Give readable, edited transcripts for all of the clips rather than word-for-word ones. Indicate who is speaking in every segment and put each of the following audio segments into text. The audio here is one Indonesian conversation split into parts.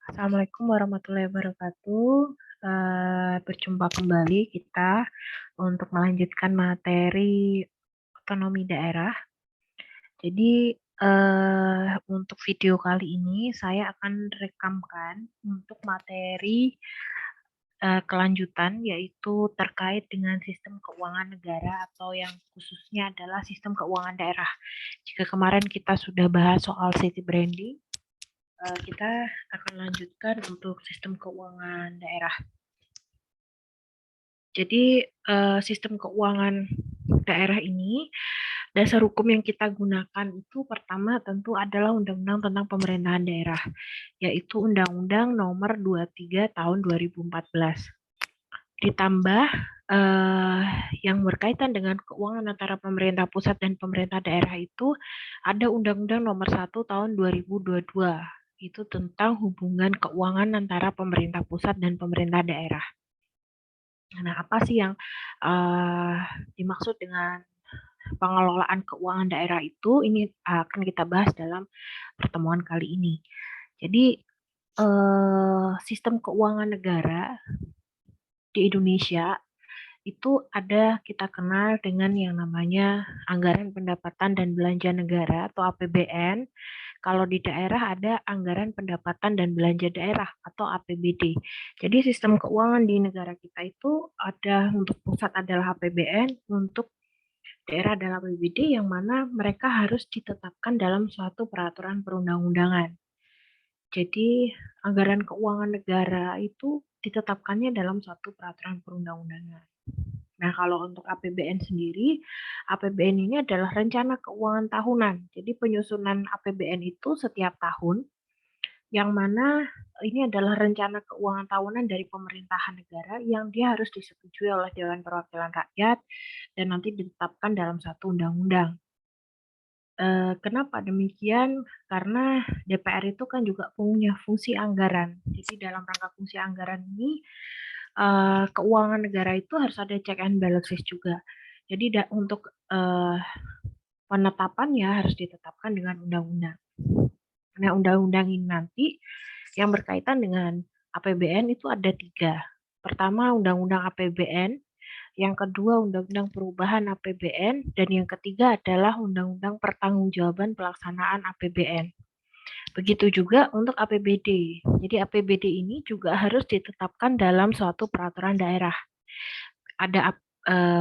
Speaker 1: Assalamualaikum warahmatullahi wabarakatuh. Berjumpa kembali kita untuk melanjutkan materi otonomi daerah. Jadi untuk video kali ini saya akan rekamkan untuk materi kelanjutan, yaitu terkait dengan sistem keuangan negara atau yang khususnya adalah sistem keuangan daerah. Jika kemarin kita sudah bahas soal city branding, kita akan lanjutkan untuk sistem keuangan daerah. Jadi sistem keuangan daerah ini, dasar hukum yang kita gunakan itu pertama tentu adalah Undang-Undang tentang Pemerintahan Daerah, yaitu Undang-Undang Nomor 23 Tahun 2014. Ditambah yang berkaitan dengan keuangan antara pemerintah pusat dan pemerintah daerah itu ada Undang-Undang Nomor 1 Tahun 2022. Itu tentang hubungan keuangan antara pemerintah pusat dan pemerintah daerah. Nah, apa sih yang dimaksud dengan pengelolaan keuangan daerah itu? Ini akan kita bahas dalam pertemuan kali ini. Jadi, sistem keuangan negara di Indonesia itu ada kita kenal dengan yang namanya Anggaran Pendapatan dan Belanja Negara atau APBN. Kalau di daerah ada Anggaran Pendapatan dan Belanja Daerah atau APBD. Jadi sistem keuangan di negara kita itu ada untuk pusat adalah APBN, untuk daerah adalah APBD, yang mana mereka harus ditetapkan dalam suatu peraturan perundang-undangan. Jadi anggaran keuangan negara itu ditetapkannya dalam suatu peraturan perundang-undangan. Nah, kalau untuk APBN sendiri, APBN ini adalah rencana keuangan tahunan. Jadi penyusunan APBN itu setiap tahun, yang mana ini adalah rencana keuangan tahunan dari pemerintahan negara yang dia harus disetujui oleh Dewan Perwakilan Rakyat dan nanti ditetapkan dalam satu undang-undang. Kenapa demikian? Karena DPR itu kan juga punya fungsi anggaran. Jadi dalam rangka fungsi anggaran ini, keuangan negara itu harus ada check and balances juga. Jadi untuk penetapannya harus ditetapkan dengan undang-undang. Nah, undang-undang ini nanti yang berkaitan dengan APBN itu ada 3. Pertama, Undang-Undang APBN. Yang kedua, Undang-Undang Perubahan APBN. Dan yang ketiga adalah Undang-Undang Pertanggungjawaban Pelaksanaan APBN. Begitu juga untuk APBD. Jadi APBD ini juga harus ditetapkan dalam suatu peraturan daerah. Ada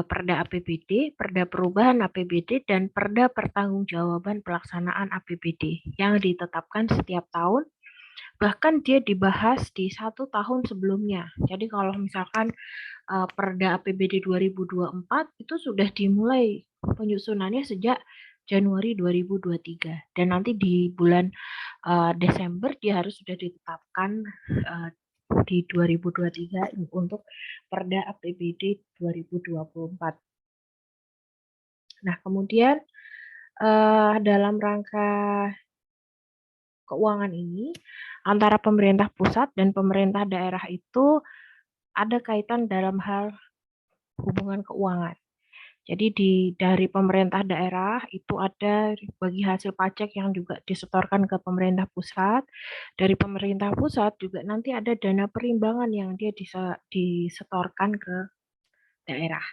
Speaker 1: Perda APBD, Perda Perubahan APBD, dan Perda Pertanggungjawaban Pelaksanaan APBD yang ditetapkan setiap tahun. Bahkan dia dibahas di 1 tahun sebelumnya. Jadi kalau misalkan Perda APBD 2024 itu sudah dimulai penyusunannya sejak Januari 2023. Dan nanti di bulan Desember dia harus sudah ditetapkan di 2023 untuk Perda APBD 2024. Nah, kemudian dalam rangka keuangan ini antara pemerintah pusat dan pemerintah daerah itu ada kaitan dalam hal hubungan keuangan. Jadi dari pemerintah daerah itu ada bagi hasil pajak yang juga disetorkan ke pemerintah pusat. Dari pemerintah pusat juga nanti ada dana perimbangan yang dia disetorkan ke daerah.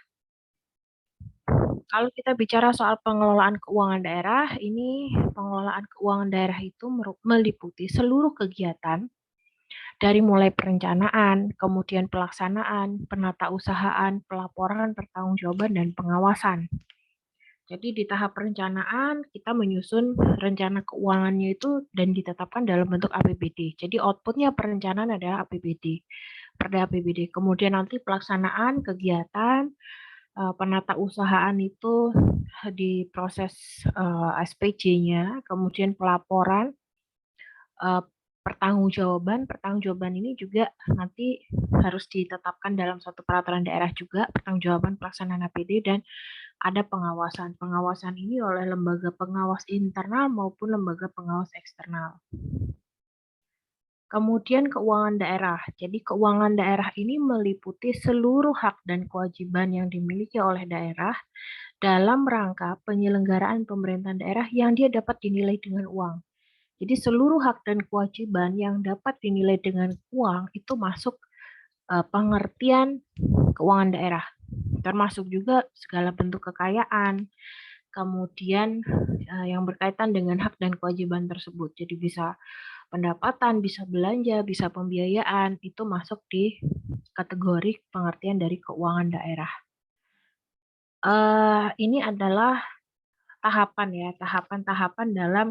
Speaker 1: Kalau kita bicara soal pengelolaan keuangan daerah, ini pengelolaan keuangan daerah itu meliputi seluruh kegiatan dari mulai perencanaan, kemudian pelaksanaan, penatausahaan, pelaporan, pertanggungjawaban, dan pengawasan. Jadi di tahap perencanaan kita menyusun rencana keuangannya itu dan ditetapkan dalam bentuk APBD. Jadi outputnya perencanaan adalah APBD, Perda APBD. Kemudian nanti pelaksanaan kegiatan penatausahaan itu di proses SPJ-nya, kemudian pelaporan, pertanggungjawaban ini juga nanti harus ditetapkan dalam suatu peraturan daerah juga, pertanggungjawaban pelaksanaan APBD, dan ada pengawasan. Pengawasan ini oleh lembaga pengawas internal maupun lembaga pengawas eksternal. Kemudian keuangan daerah. Jadi keuangan daerah ini meliputi seluruh hak dan kewajiban yang dimiliki oleh daerah dalam rangka penyelenggaraan pemerintahan daerah yang dia dapat dinilai dengan uang. Jadi seluruh hak dan kewajiban yang dapat dinilai dengan uang itu masuk pengertian keuangan daerah, termasuk juga segala bentuk kekayaan, kemudian yang berkaitan dengan hak dan kewajiban tersebut. Jadi bisa pendapatan, bisa belanja, bisa pembiayaan, itu masuk di kategori pengertian dari keuangan daerah. Ini adalah tahapan ya, tahapan-tahapan dalam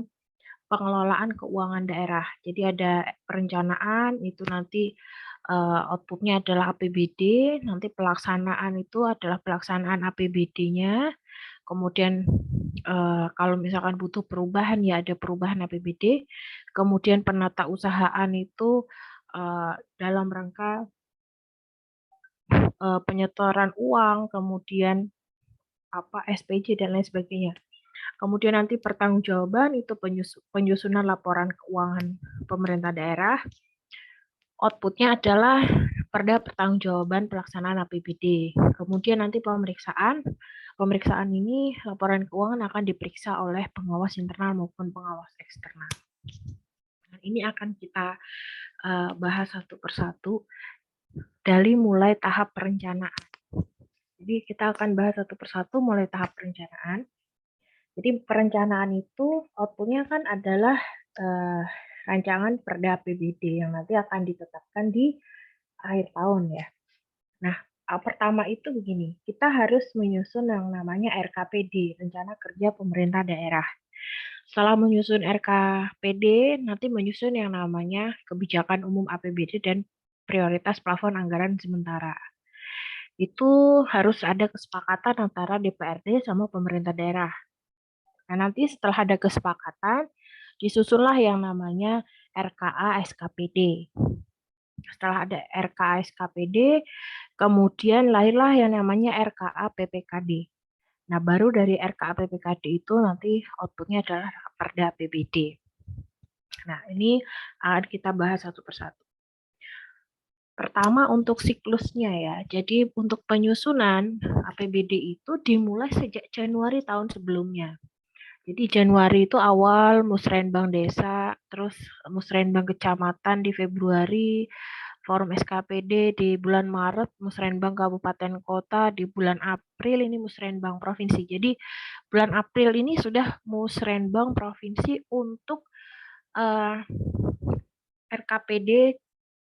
Speaker 1: pengelolaan keuangan daerah. Jadi ada perencanaan, itu nanti outputnya adalah APBD, nanti pelaksanaan itu adalah pelaksanaan APBD-nya, kemudian kalau misalkan butuh perubahan ya ada perubahan APBD, kemudian penata usahaan itu dalam rangka penyetoran uang, kemudian SPJ dan lain sebagainya. Kemudian nanti pertanggungjawaban itu penyusunan laporan keuangan pemerintah daerah. Outputnya adalah perda pertanggungjawaban pelaksanaan APBD. Kemudian nanti pemeriksaan. Pemeriksaan ini laporan keuangan akan diperiksa oleh pengawas internal maupun pengawas eksternal. Ini akan kita bahas satu persatu dari mulai tahap perencanaan. Jadi kita akan bahas satu persatu mulai tahap perencanaan. Jadi perencanaan itu outputnya kan adalah rancangan perda APBD yang nanti akan ditetapkan di akhir tahun ya. Nah, pertama itu begini, kita harus menyusun yang namanya RKPD, Rencana Kerja Pemerintah Daerah. Setelah menyusun RKPD, nanti menyusun yang namanya Kebijakan Umum APBD dan Prioritas Plafon Anggaran Sementara. Itu harus ada kesepakatan antara DPRD sama pemerintah daerah. Nah, nanti setelah ada kesepakatan, disusunlah yang namanya RKA SKPD. Setelah ada RKA SKPD, kemudian lahirlah yang namanya RKA PPKD. Nah, baru dari RKA PPKD itu nanti outputnya adalah Perda APBD. Nah, ini akan kita bahas satu persatu. Pertama untuk siklusnya ya. Jadi untuk penyusunan APBD itu dimulai sejak Januari tahun sebelumnya. Jadi Januari itu awal musrenbang desa, terus musrenbang kecamatan di Februari, forum SKPD di bulan Maret, musrenbang kabupaten kota di bulan April, ini musrenbang provinsi. Jadi bulan April ini sudah musrenbang provinsi untuk RKPD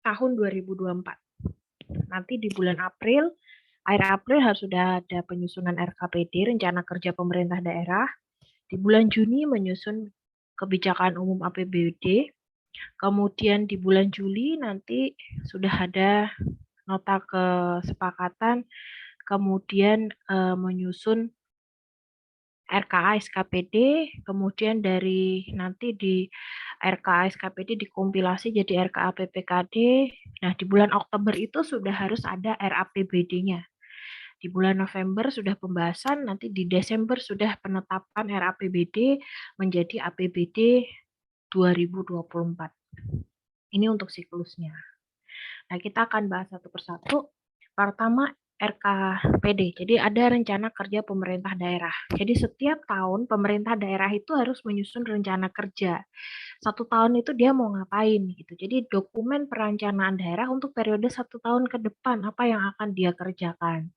Speaker 1: tahun 2024. Nanti di bulan April, akhir April harus sudah ada penyusunan RKPD, rencana kerja pemerintah daerah. Di bulan Juni menyusun kebijakan umum APBD, kemudian di bulan Juli nanti sudah ada nota kesepakatan, kemudian menyusun RKA SKPD, kemudian dari nanti di RKA SKPD dikompilasi jadi RKA PPKD. Nah, di bulan Oktober itu sudah harus ada RAPBD-nya. Di bulan November sudah pembahasan, nanti di Desember sudah penetapan RAPBD menjadi APBD 2024. Ini untuk siklusnya. Nah, kita akan bahas satu persatu. Pertama, RKPD. Jadi ada rencana kerja pemerintah daerah. Jadi setiap tahun pemerintah daerah itu harus menyusun rencana kerja. Satu tahun itu dia mau ngapain gitu. Jadi dokumen perencanaan daerah untuk periode 1 tahun ke depan apa yang akan dia kerjakan.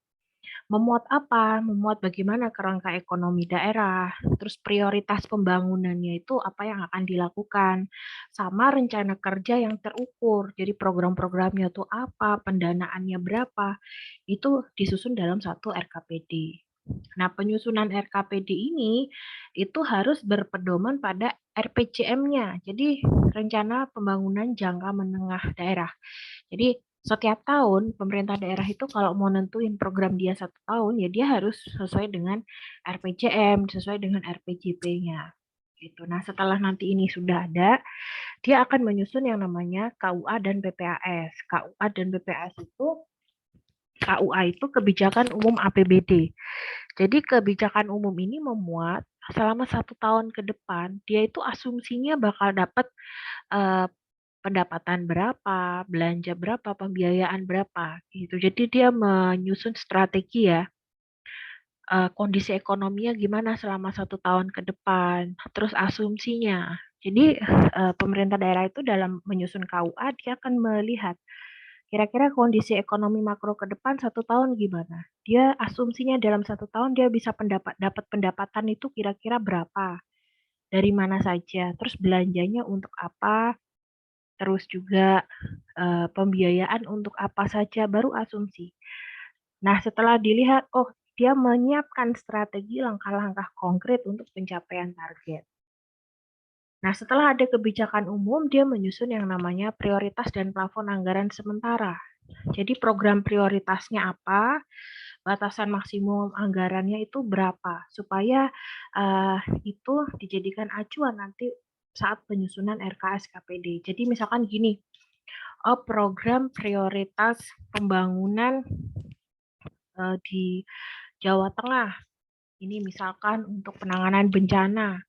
Speaker 1: Memuat apa? Memuat bagaimana kerangka ekonomi daerah, terus prioritas pembangunannya itu apa yang akan dilakukan, sama rencana kerja yang terukur. Jadi program-programnya itu apa, pendanaannya berapa, itu disusun dalam satu RKPD. Nah, penyusunan RKPD ini itu harus berpedoman pada RPJM-nya. Jadi, rencana pembangunan jangka menengah daerah. Jadi setiap tahun pemerintah daerah itu kalau mau nentuin program dia 1 tahun ya dia harus sesuai dengan RPJM, sesuai dengan RPJP-nya. Gitu. Nah, setelah nanti ini sudah ada, dia akan menyusun yang namanya KUA dan PPAS. KUA dan PPAS itu KUA itu kebijakan umum APBD. Jadi kebijakan umum ini memuat selama 1 tahun ke depan dia itu asumsinya bakal dapat eh, pendapatan berapa, belanja berapa, pembiayaan berapa gitu. Jadi dia menyusun strategi ya, kondisi ekonominya gimana selama 1 tahun ke depan, terus asumsinya. Jadi pemerintah daerah itu dalam menyusun KUA dia akan melihat kira-kira kondisi ekonomi makro ke depan 1 tahun gimana. Dia asumsinya dalam 1 tahun dia bisa dapat pendapatan itu kira-kira berapa, dari mana saja, terus belanjanya untuk apa, terus juga pembiayaan untuk apa saja, baru asumsi. Nah, setelah dilihat, oh dia menyiapkan strategi langkah-langkah konkret untuk pencapaian target. Nah, setelah ada kebijakan umum, dia menyusun yang namanya prioritas dan plafon anggaran sementara. Jadi program prioritasnya apa, batasan maksimum anggarannya itu berapa, supaya itu dijadikan acuan nanti saat penyusunan RKS KPD. Jadi misalkan gini, program prioritas pembangunan di Jawa Tengah, ini misalkan untuk penanganan bencana.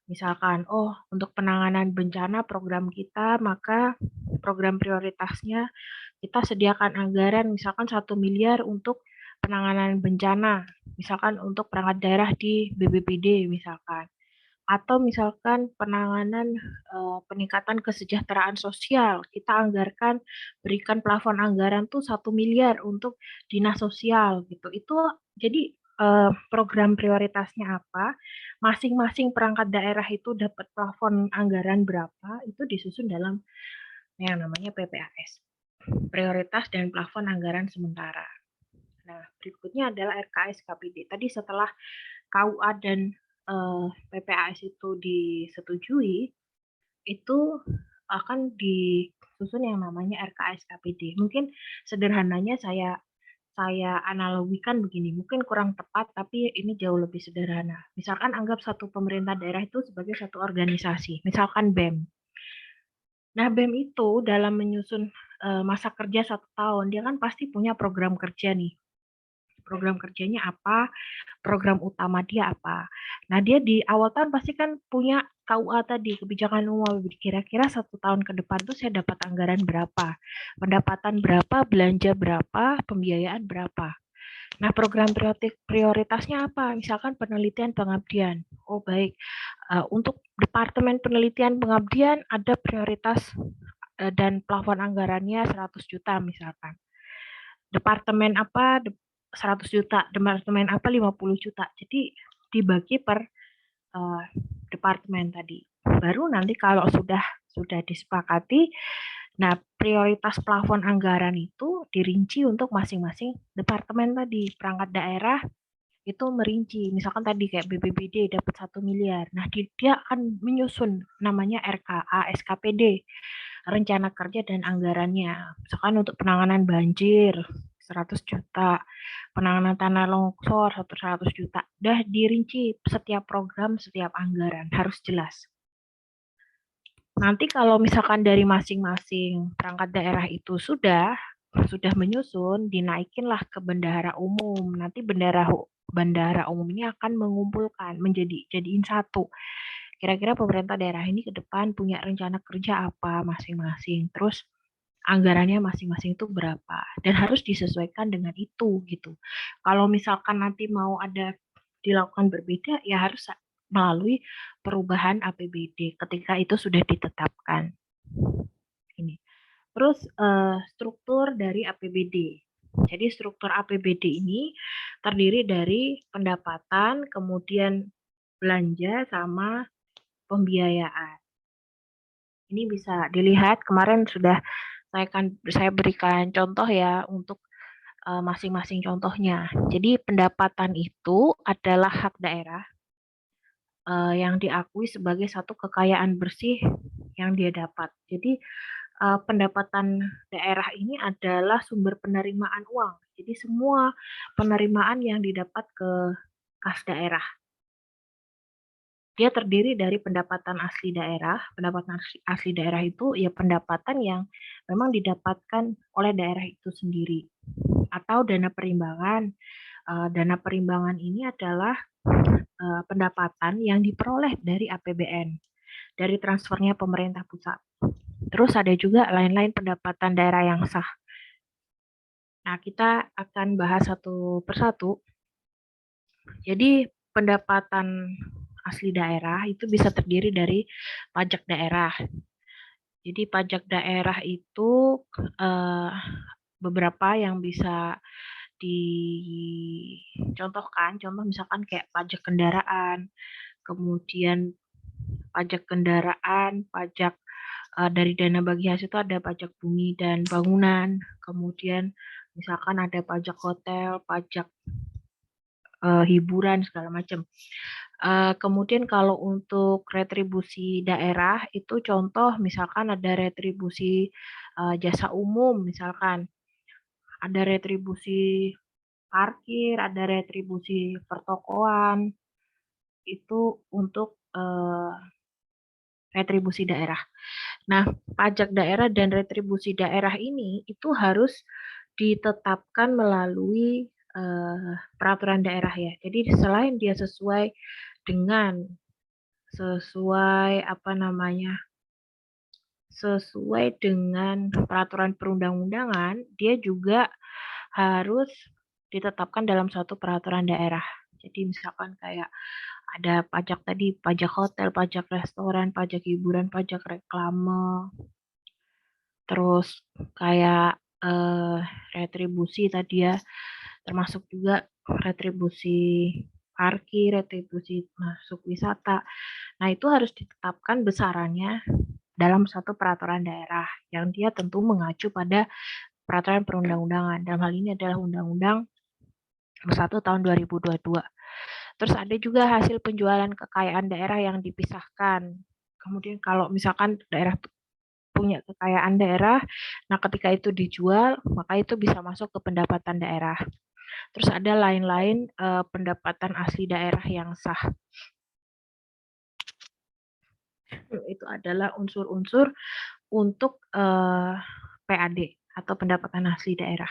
Speaker 1: Misalkan, oh untuk penanganan bencana program kita, maka program prioritasnya kita sediakan anggaran misalkan 1 miliar untuk penanganan bencana, misalkan untuk perangkat daerah di BPBD misalkan. Atau misalkan penanganan peningkatan kesejahteraan sosial, kita anggarkan berikan plafon anggaran tuh 1 miliar untuk dinas sosial gitu. Itu jadi program prioritasnya apa, masing-masing perangkat daerah itu dapat plafon anggaran berapa, itu disusun dalam yang namanya PPAS, prioritas dan plafon anggaran sementara. Nah, berikutnya adalah RKS KPD. Tadi setelah KUA dan PPAS itu disetujui, itu akan disusun yang namanya RKS KPD. Mungkin sederhananya saya analogikan begini, mungkin kurang tepat, tapi ini jauh lebih sederhana. Misalkan anggap satu pemerintah daerah itu sebagai satu organisasi, misalkan BEM. Nah, BEM itu dalam menyusun masa kerja 1 tahun, dia kan pasti punya program kerja nih. Program kerjanya apa, program utama dia apa. Nah, dia di awal tahun pasti kan punya KUA tadi, kebijakan umum. Kira-kira 1 tahun ke depan tuh saya dapat anggaran berapa, pendapatan berapa, belanja berapa, pembiayaan berapa. Nah, program prioritasnya apa? Misalkan penelitian pengabdian. Oh, baik. Untuk Departemen Penelitian Pengabdian ada prioritas dan plafon anggarannya 100 juta misalkan. Departemen apa 100 juta, departemen apa 50 juta. Jadi dibagi per departemen tadi. Baru nanti kalau sudah disepakati, nah prioritas plafon anggaran itu dirinci untuk masing-masing departemen tadi. Perangkat daerah itu merinci, misalkan tadi kayak BPBD dapat 1 miliar. Nah, dia akan menyusun namanya RKA, SKPD, rencana kerja dan anggarannya. Misalkan untuk penanganan banjir 100 juta, penanganan tanah longsor 100 juta. Udah dirinci setiap program, setiap anggaran harus jelas. Nanti kalau misalkan dari masing-masing perangkat daerah itu sudah menyusun, dinaikinlah ke bendahara umum. Nanti bendahara umum ini akan mengumpulkan jadiin satu. Kira-kira pemerintah daerah ini ke depan punya rencana kerja apa masing-masing. Terus anggarannya masing-masing itu berapa dan harus disesuaikan dengan itu gitu. Kalau misalkan nanti mau ada dilakukan berbeda ya harus melalui perubahan APBD ketika itu sudah ditetapkan. Ini. Terus struktur dari APBD. Jadi struktur APBD ini terdiri dari pendapatan, kemudian belanja sama pembiayaan. Ini bisa dilihat kemarin sudah saya berikan contoh ya untuk masing-masing contohnya. Jadi pendapatan itu adalah hak daerah yang diakui sebagai satu kekayaan bersih yang dia dapat. Jadi pendapatan daerah ini adalah sumber penerimaan uang. Jadi semua penerimaan yang didapat ke kas daerah. Dia terdiri dari pendapatan asli daerah. Pendapatan asli daerah itu ya pendapatan yang memang didapatkan oleh daerah itu sendiri. Atau dana perimbangan. Dana perimbangan ini adalah pendapatan yang diperoleh dari APBN, dari transfernya pemerintah pusat. Terus ada juga lain-lain pendapatan daerah yang sah. Nah, kita akan bahas satu persatu. Jadi pendapatan asli daerah itu bisa terdiri dari pajak daerah. Jadi pajak daerah itu beberapa yang bisa dicontohkan, contoh misalkan kayak pajak kendaraan, kemudian pajak kendaraan, pajak dari dana bagi hasil itu ada pajak bumi dan bangunan, kemudian misalkan ada pajak hotel, pajak hiburan segala macam. Kemudian kalau untuk retribusi daerah itu contoh misalkan ada retribusi jasa umum, misalkan ada retribusi parkir, ada retribusi pertokoan, itu untuk retribusi daerah. Nah, pajak daerah dan retribusi daerah ini itu harus ditetapkan melalui peraturan daerah ya. Jadi selain dia sesuai apa namanya sesuai dengan peraturan perundang-undangan, dia juga harus ditetapkan dalam suatu peraturan daerah. Jadi misalkan kayak ada pajak tadi, pajak hotel, pajak restoran, pajak hiburan, pajak reklame, terus kayak retribusi tadi ya, termasuk juga retribusi parkir, retribusi masuk wisata. Nah, itu harus ditetapkan besarannya dalam satu peraturan daerah yang dia tentu mengacu pada peraturan perundang-undangan. Dalam hal ini adalah Undang-Undang Nomor 1 Tahun 2022. Terus ada juga hasil penjualan kekayaan daerah yang dipisahkan. Kemudian kalau misalkan daerah punya kekayaan daerah, nah ketika itu dijual, maka itu bisa masuk ke pendapatan daerah. Terus ada lain-lain pendapatan asli daerah yang sah. Itu adalah unsur-unsur untuk PAD atau pendapatan asli daerah.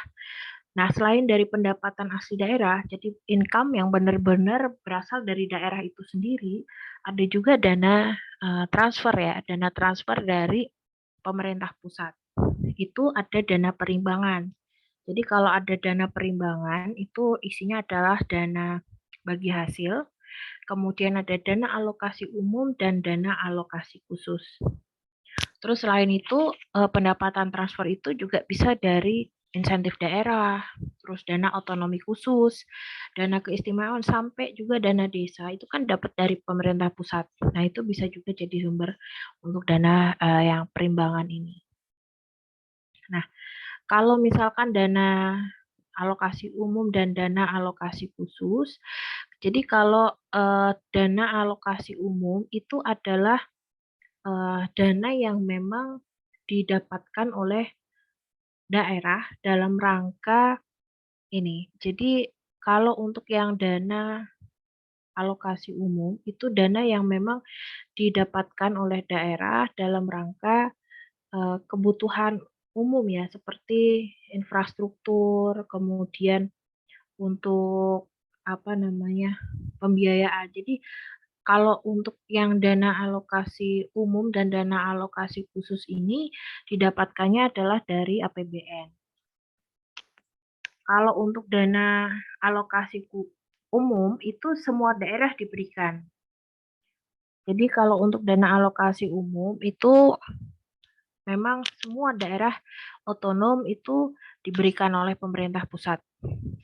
Speaker 1: Nah, selain dari pendapatan asli daerah, jadi income yang benar-benar berasal dari daerah itu sendiri, ada juga dana transfer ya, dana transfer dari pemerintah pusat. Itu ada dana perimbangan. Jadi kalau ada dana perimbangan, itu isinya adalah dana bagi hasil, kemudian ada dana alokasi umum dan dana alokasi khusus. Terus selain itu pendapatan transfer itu juga bisa dari insentif daerah, terus dana otonomi khusus, dana keistimewaan sampai juga dana desa itu kan dapat dari pemerintah pusat. Nah, itu bisa juga jadi sumber untuk dana yang perimbangan ini. Nah, kalau misalkan dana alokasi umum dan dana alokasi khusus, jadi kalau dana alokasi umum itu adalah dana yang memang didapatkan oleh daerah dalam rangka ini. Jadi kalau untuk yang dana alokasi umum itu dana yang memang didapatkan oleh daerah dalam rangka kebutuhan umum ya seperti infrastruktur, kemudian untuk apa namanya pembiayaan. Jadi kalau untuk yang dana alokasi umum dan dana alokasi khusus ini didapatkannya adalah dari APBN. Kalau untuk dana alokasi umum itu semua daerah diberikan. Jadi kalau untuk dana alokasi umum itu memang semua daerah otonom itu diberikan oleh pemerintah pusat.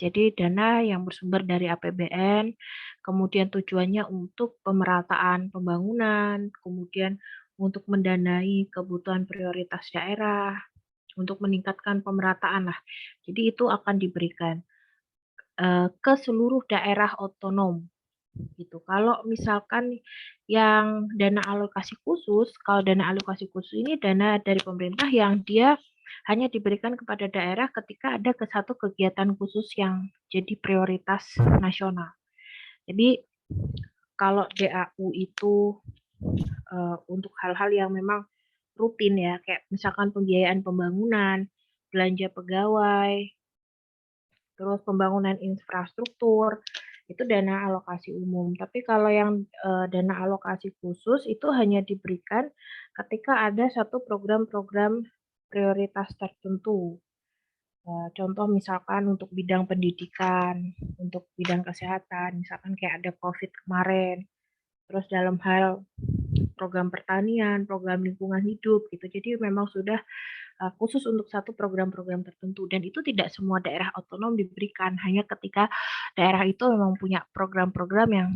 Speaker 1: Jadi dana yang bersumber dari APBN, kemudian tujuannya untuk pemerataan pembangunan, kemudian untuk mendanai kebutuhan prioritas daerah, untuk meningkatkan pemerataan lah. Jadi itu akan diberikan ke seluruh daerah otonom gitu. Kalau misalkan yang dana alokasi khusus, kalau dana alokasi khusus ini dana dari pemerintah yang dia hanya diberikan kepada daerah ketika ada satu kegiatan khusus yang jadi prioritas nasional. Jadi kalau DAU itu untuk hal-hal yang memang rutin ya, kayak misalkan pembiayaan pembangunan, belanja pegawai, terus pembangunan infrastruktur, itu dana alokasi umum. Tapi kalau yang dana alokasi khusus itu hanya diberikan ketika ada satu program-program prioritas tertentu. Contoh misalkan untuk bidang pendidikan, untuk bidang kesehatan, misalkan kayak ada COVID kemarin, terus dalam hal program pertanian, program lingkungan hidup gitu. Jadi memang sudah khusus untuk satu program-program tertentu dan itu tidak semua daerah otonom diberikan, hanya ketika daerah itu memang punya program-program yang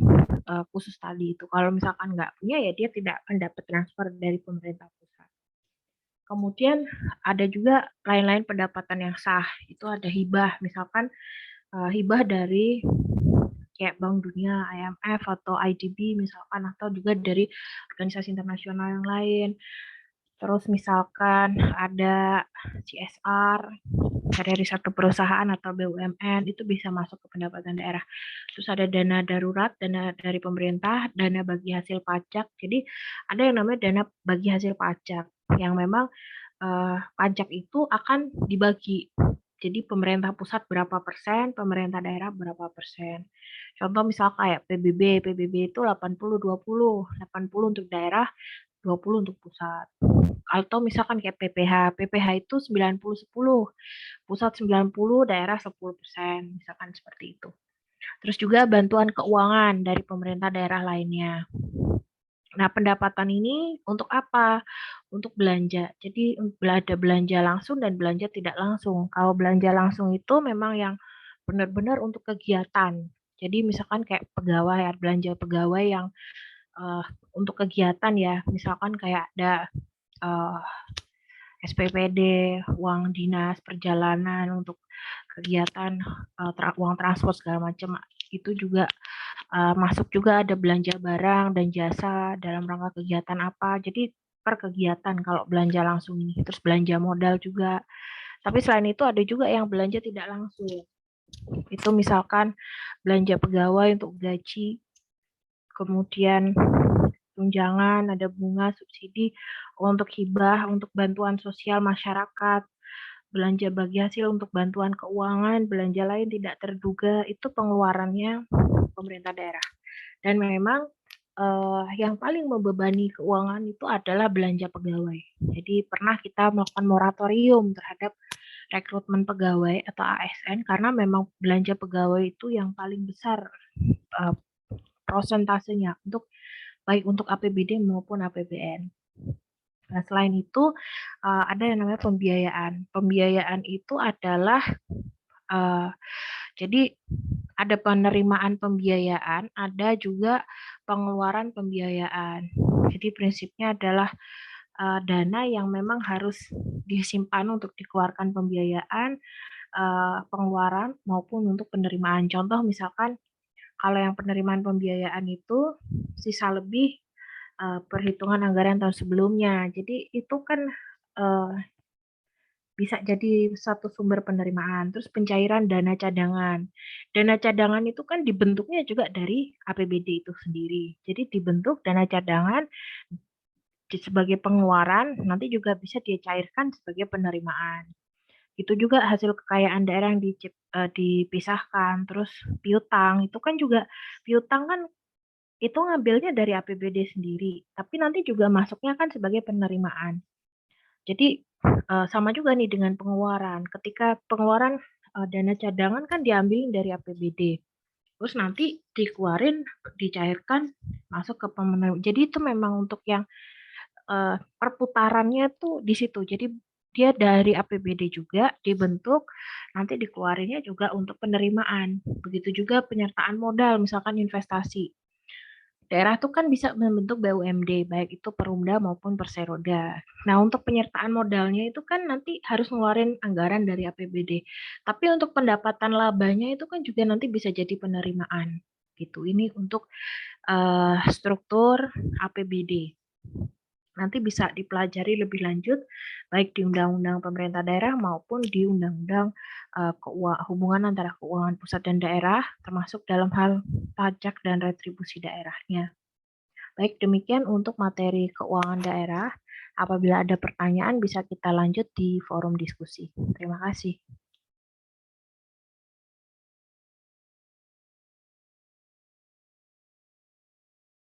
Speaker 1: khusus tadi itu. Kalau misalkan nggak punya ya dia tidak akan dapat transfer dari pemerintah pusat. Kemudian ada juga lain-lain pendapatan yang sah, itu ada hibah, misalkan hibah dari kayak Bank Dunia, IMF atau IDB misalkan, atau juga dari organisasi internasional yang lain. Terus misalkan ada CSR dari satu perusahaan atau BUMN, itu bisa masuk ke pendapatan daerah. Terus ada dana darurat, dana dari pemerintah, dana bagi hasil pajak. Jadi ada yang namanya dana bagi hasil pajak yang memang pajak itu akan dibagi. Jadi pemerintah pusat berapa persen, pemerintah daerah berapa persen. Contoh misal kayak PBB itu 80-20, 80 untuk daerah, 20 untuk pusat. Atau misalkan kayak PPH itu 90-10, pusat 90, daerah 10%, misalkan seperti itu. Terus juga bantuan keuangan dari pemerintah daerah lainnya. Nah, pendapatan ini untuk apa? Untuk belanja. Jadi ada belanja langsung dan belanja tidak langsung. Kalau belanja langsung itu memang yang benar-benar untuk kegiatan. Jadi misalkan kayak pegawai, belanja pegawai yang untuk kegiatan ya. Misalkan kayak ada SPPD, uang dinas, perjalanan untuk kegiatan, uang transport segala macam. Itu juga masuk juga ada belanja barang dan jasa dalam rangka kegiatan apa. Jadi per kegiatan kalau belanja langsung ini. Terus belanja modal juga. Tapi selain itu ada juga yang belanja tidak langsung. Itu misalkan belanja pegawai untuk gaji, kemudian tunjangan, ada bunga, subsidi untuk hibah, untuk bantuan sosial masyarakat, belanja bagi hasil untuk bantuan keuangan, belanja lain tidak terduga, itu pengeluarannya pemerintah daerah. Dan memang yang paling membebani keuangan itu adalah belanja pegawai. Jadi pernah kita melakukan moratorium terhadap rekrutmen pegawai atau ASN karena memang belanja pegawai itu yang paling besar prosentasenya untuk baik untuk APBD maupun APBN. Nah, selain itu ada yang namanya pembiayaan. Pembiayaan itu adalah jadi ada penerimaan pembiayaan, ada juga pengeluaran pembiayaan. Jadi prinsipnya adalah dana yang memang harus disimpan untuk dikeluarkan pembiayaan, pengeluaran maupun untuk penerimaan. Contoh misalkan kalau yang penerimaan pembiayaan itu sisa lebih perhitungan anggaran tahun sebelumnya. Jadi itu kan bisa jadi satu sumber penerimaan. Terus pencairan dana cadangan. Dana cadangan itu kan dibentuknya juga dari APBD itu sendiri. Jadi dibentuk dana cadangan sebagai pengeluaran, nanti juga bisa dicairkan sebagai penerimaan. Itu juga hasil kekayaan daerah yang dipisahkan. Terus piutang, itu kan juga piutang kan itu ngambilnya dari APBD sendiri, tapi nanti juga masuknya kan sebagai penerimaan. Jadi sama juga nih dengan pengeluaran. Ketika pengeluaran dana cadangan kan diambil dari APBD, terus nanti dikeluarin, dicairkan, masuk ke penerimaan. Jadi itu memang untuk yang perputarannya tuh di situ. Jadi dia dari APBD juga dibentuk, nanti dikeluarinnya juga untuk penerimaan. Begitu juga penyertaan modal, misalkan investasi. Daerah tuh kan bisa membentuk BUMD, baik itu Perumda maupun Perseroda. Nah, untuk penyertaan modalnya itu kan nanti harus ngeluarin anggaran dari APBD. Tapi untuk pendapatan labanya itu kan juga nanti bisa jadi penerimaan. Gitu. Ini untuk struktur APBD. Nanti bisa dipelajari lebih lanjut baik di Undang-Undang Pemerintah Daerah maupun di Undang-Undang hubungan antara keuangan pusat dan daerah, termasuk dalam hal pajak dan retribusi daerahnya. Baik, demikian untuk materi keuangan daerah. Apabila ada pertanyaan bisa kita lanjut di forum diskusi. Terima kasih.